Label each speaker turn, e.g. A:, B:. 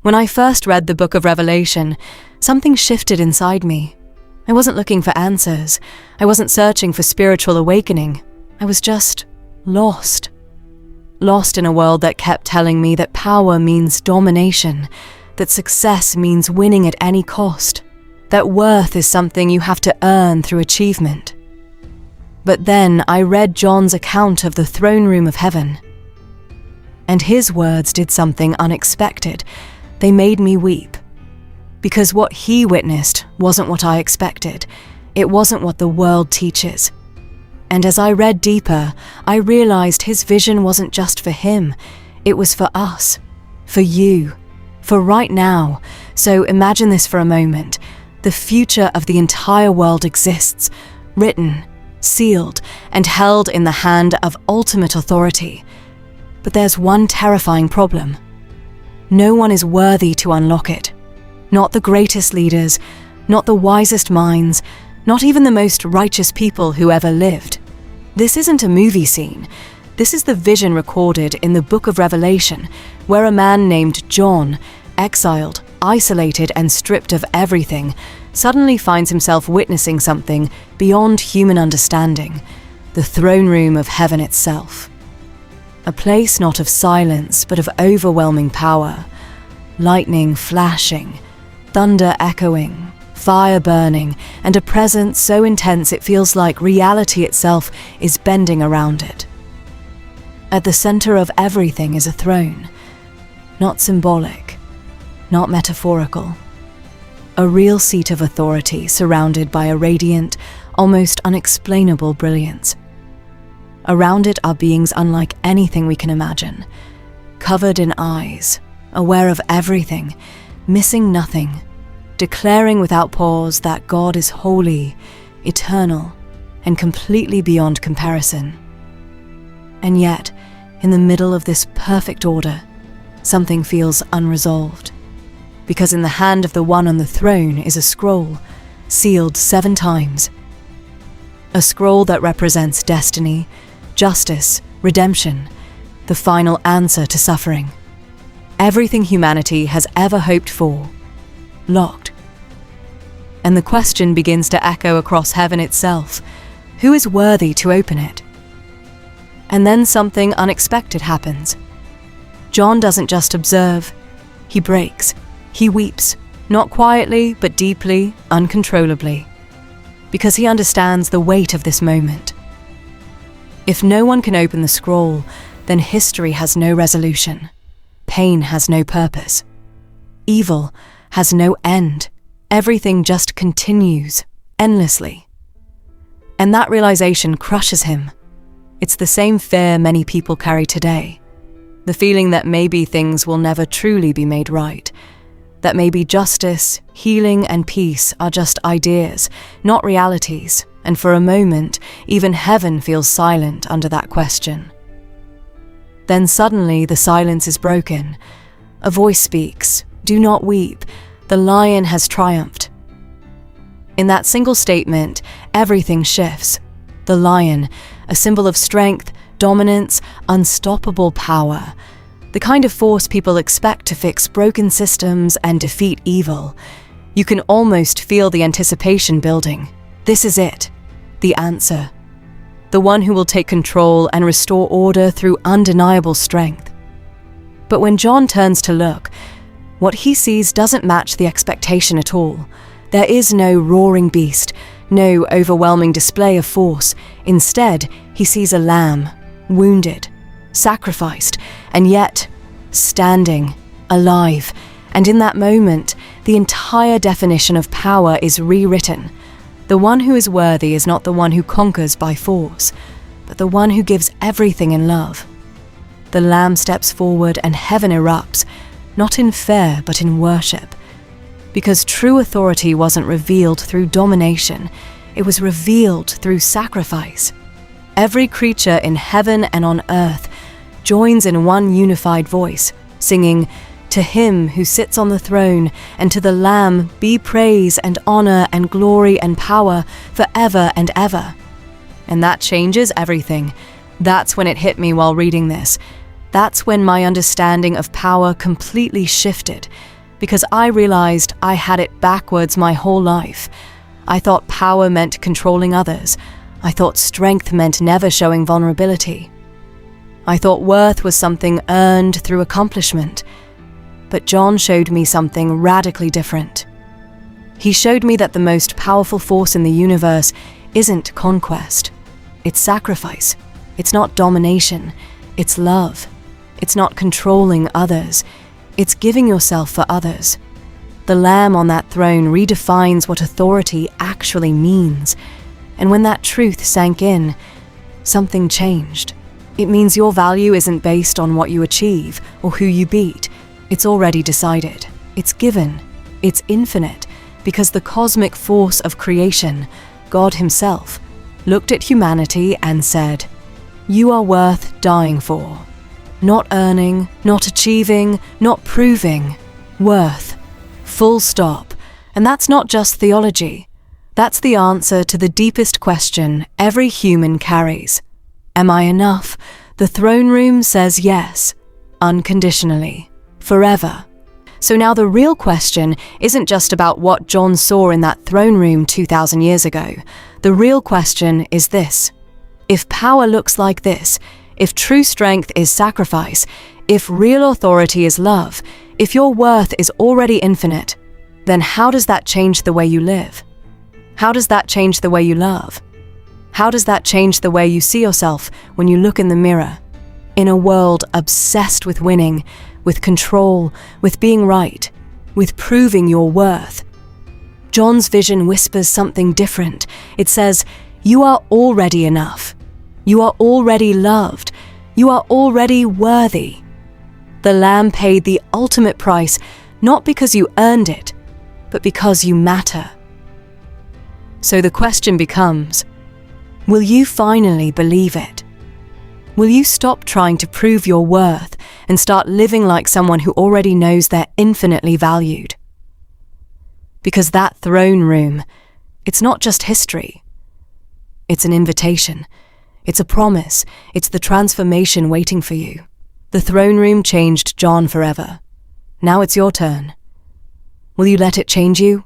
A: When I first read the book of Revelation, something shifted inside me. I wasn't looking for answers. I wasn't searching for spiritual awakening. I was just lost. Lost in a world that kept telling me that power means domination, that success means winning at any cost, that worth is something you have to earn through achievement. But then I read John's account of the throne room of heaven. And his words did something unexpected. They made me weep. Because what he witnessed wasn't what I expected. It wasn't what the world teaches. And as I read deeper, I realized his vision wasn't just for him. It was for us, for you, for right now. So imagine this for a moment. The future of the entire world exists, written, sealed, and held in the hand of ultimate authority. But there's one terrifying problem. No one is worthy to unlock it. Not the greatest leaders, not the wisest minds, not even the most righteous people who ever lived. This isn't a movie scene. This is the vision recorded in the book of Revelation, where a man named John, exiled, isolated, and stripped of everything, suddenly finds himself witnessing something beyond human understanding, the throne room of heaven itself. A place not of silence, but of overwhelming power, lightning flashing, thunder echoing, fire burning, and a presence so intense it feels like reality itself is bending around it. At the center of everything is a throne, not symbolic, not metaphorical. A real seat of authority surrounded by a radiant, almost unexplainable brilliance. Around it are beings unlike anything we can imagine, covered in eyes, aware of everything, missing nothing, declaring without pause that God is holy, eternal, and completely beyond comparison. And yet, in the middle of this perfect order, something feels unresolved. Because in the hand of the one on the throne is a scroll, sealed 7 times. A scroll that represents destiny, justice, redemption, the final answer to suffering. Everything humanity has ever hoped for, locked. And the question begins to echo across heaven itself. Who is worthy to open it? And then something unexpected happens. John doesn't just observe, he breaks. He weeps, not quietly, but deeply, uncontrollably, because he understands the weight of this moment. If no one can open the scroll, then history has no resolution. Pain has no purpose. Evil has no end. Everything just continues, endlessly. And that realization crushes him. It's the same fear many people carry today. The feeling that maybe things will never truly be made right. That maybe justice, healing, and peace are just ideas, not realities, and for a moment, even heaven feels silent under that question. Then suddenly the silence is broken. A voice speaks, "Do not weep, the lion has triumphed." In that single statement, everything shifts. The lion, a symbol of strength, dominance, unstoppable power. The kind of force people expect to fix broken systems and defeat evil. You can almost feel the anticipation building. This is it, the answer. The one who will take control and restore order through undeniable strength. But when John turns to look, what he sees doesn't match the expectation at all. There is no roaring beast, no overwhelming display of force. Instead, he sees a lamb, wounded, sacrificed, and yet standing, alive. And in that moment, the entire definition of power is rewritten. The one who is worthy is not the one who conquers by force, but the one who gives everything in love. The lamb steps forward and heaven erupts, not in fear but in worship. Because true authority wasn't revealed through domination, it was revealed through sacrifice. Every creature in heaven and on earth joins in one unified voice, singing, "To him who sits on the throne, and to the Lamb be praise and honor and glory and power forever and ever." And that changes everything. That's when it hit me while reading this. That's when my understanding of power completely shifted, because I realized I had it backwards my whole life. I thought power meant controlling others. I thought strength meant never showing vulnerability. I thought worth was something earned through accomplishment. But John showed me something radically different. He showed me that the most powerful force in the universe isn't conquest. It's sacrifice. It's not domination. It's love. It's not controlling others. It's giving yourself for others. The Lamb on that throne redefines what authority actually means. And when that truth sank in, something changed. It means your value isn't based on what you achieve or who you beat. It's already decided. It's given. It's infinite, because the cosmic force of creation, God Himself, looked at humanity and said, "You are worth dying for." Not earning, not achieving, not proving. Worth. Full stop. And that's not just theology. That's the answer to the deepest question every human carries. Am I enough? The throne room says yes. Unconditionally. Forever. So now the real question isn't just about what John saw in that throne room 2,000 years ago. The real question is this. If power looks like this, if true strength is sacrifice, if real authority is love, if your worth is already infinite, then how does that change the way you live? How does that change the way you love? How does that change the way you see yourself when you look in the mirror? In a world obsessed with winning, with control, with being right, with proving your worth. John's vision whispers something different. It says, you are already enough. You are already loved. You are already worthy. The Lamb paid the ultimate price, not because you earned it, but because you matter. So the question becomes, will you finally believe it? Will you stop trying to prove your worth and start living like someone who already knows they're infinitely valued? Because that throne room, it's not just history. It's an invitation. It's a promise. It's the transformation waiting for you. The throne room changed John forever. Now it's your turn. Will you let it change you?